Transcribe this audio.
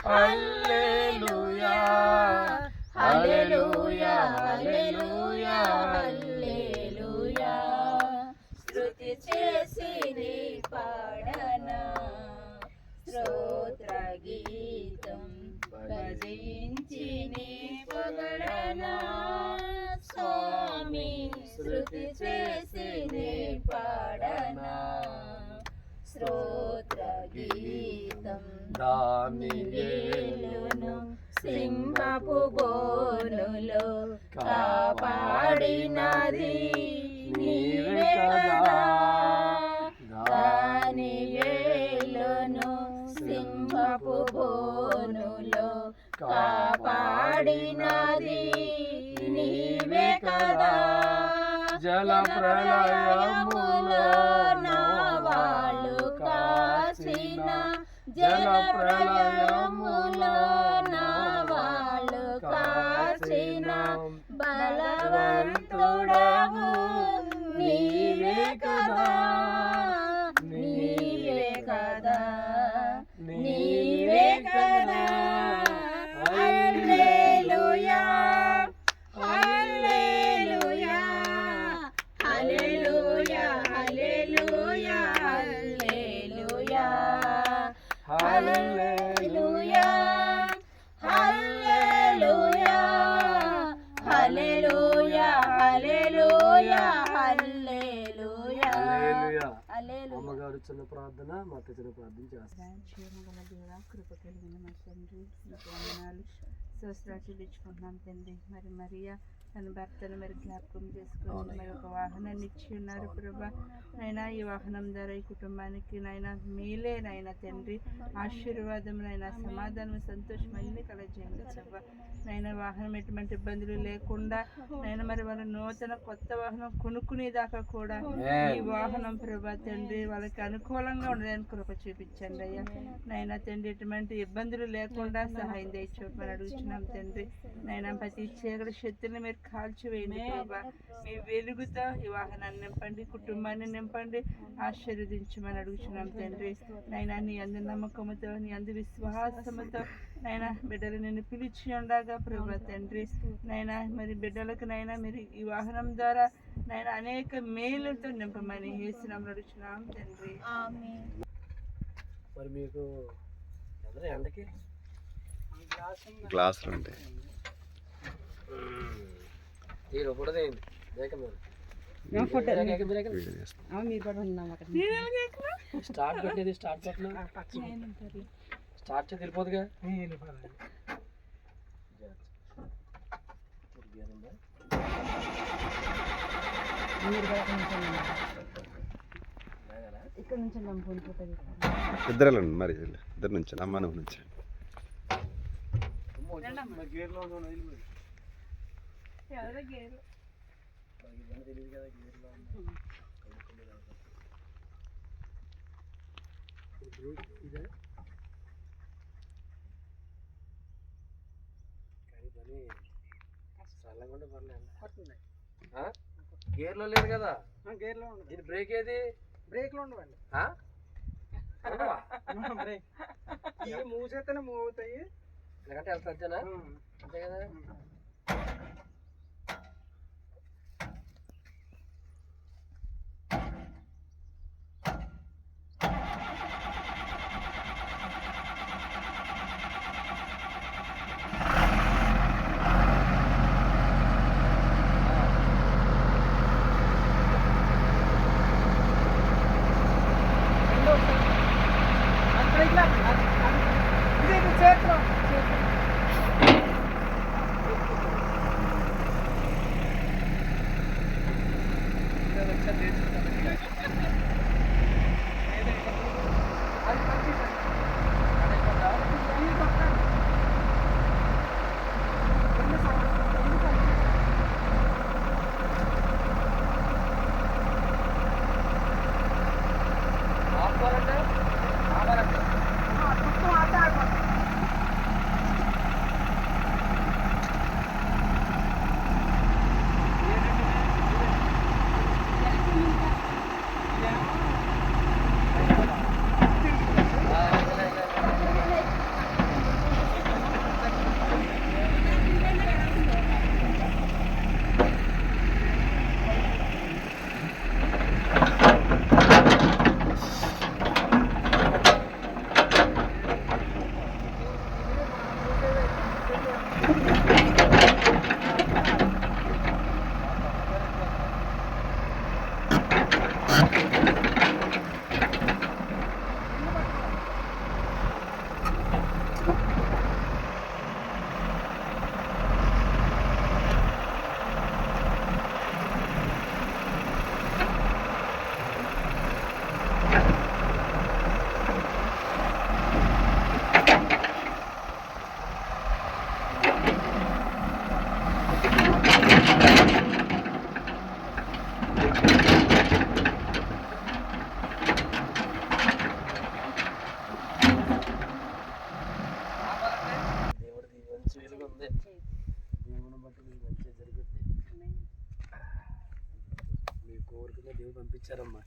హల్లెలూయా హల్లెలూయా హల్లెలూయా హల్లెలూయా స్తుతి చేసి నీ పాడనా స్తోత్ర గీతం భజించి నీ పొగడనా స్వామి స్తుతి చేసి నీ పాడనా స్తోత్ర గీతం దానియేలును సింహపు బోనులో కాపాడినది నీవే కదా దానియేలును సింహపు బోనులో కాపాడినది నీవే కదా జల ప్రళయములో నా వాళ్ళు కాచిన జల ప్రళయములో నా వాళ్ళు కాచిన బలవంతుడవు నీవే కదా నీవే కదా నీవే కదా హల్లెలూయా హల్లెలూయా హల్లెలూయా హల్లెలూయా హల్లెలూయా హల్లెలూయా హల్లెలూయా హల్లెలూయా హల్లెలూయా హల్లెలూయా అమ్మగారు చిన్న ప్రార్థన మాత చిన్న ప్రార్థన చేస్తాను. కృప కలిగిన మా తండ్రి వందనాలు స్తోత్రాలు ఇచ్చుకుంటున్నాను తండ్రి. మరి మరియా తన భర్తను మరి జ్ఞాపకం చేసుకొని మరి ఒక వాహనాన్ని ఇచ్చి ఉన్నారు ప్రభా. నైనా ఈ వాహనం ద్వారా ఈ కుటుంబానికి నైనా మీలే నైనా తండ్రి ఆశీర్వాదం నైనా సమాధానం సంతోషం అన్ని కలగజేయండి ప్రభా. నైనా వాహనం ఎటువంటి ఇబ్బందులు లేకుండా నైనా మరి వాళ్ళ నూతన కొత్త వాహనం కొనుక్కునేదాకా కూడా ఈ వాహనం ప్రభా తండ్రి వాళ్ళకి అనుకూలంగా ఉండడానికి కృప చూపించండి అయ్యా. నైనా తండ్రి ఎటువంటి ఇబ్బందులు లేకుండా సహాయం తెచ్చుకోమని అడుగుతున్నాం తండ్రి. నైనా ప్రతి చీకటి శక్తిని మీరు కాల్చివేయండి ప్రభా. మీ వెలుగుతో ఈ వాహనాన్ని నింపండి, కుటుంబాన్ని నింపండి, ఆశీర్వదించమని అడుగుతున్నాం తండ్రి. నైనా నీ అందు నమ్మకముతో నీ అందు విశ్వాసముతో నైనా బిడ్డలు నిన్ను పిలిచి ఉండగా ప్రభా తండ్రి. నైనా మరి బిడ్డలకు నైనా మీరు ఈ వాహనం ద్వారా నైనా అనేక మేలుతో నింపమని యేసునామములో అడుగుతున్నాం తండ్రి. మరి మీకు ఎండకి గ్లాసులు ఉంటాయి స్టార్ట్ పెట్టేది స్టార్ట్ వెళ్ళిపోదుగా ఇక్కడ నుంచి ఇద్దరు మరి ఇద్దరు నుంచి అమ్మ నువ్వు నుంచి గేర్లో లేదు కదా, గేర్లో ఉండదు. బ్రేక్ ఏది? బ్రేక్ లో ఉండవండి. మూవ్ చేస్తేనే మూవ్ అవుతాయి. ఎందుకంటే వెళ్తా అంతేనా? అంతే కదా. మంచిగా జరుగుద్ది. మీ కోరికనే దేవుడు పంపించారమ్మా.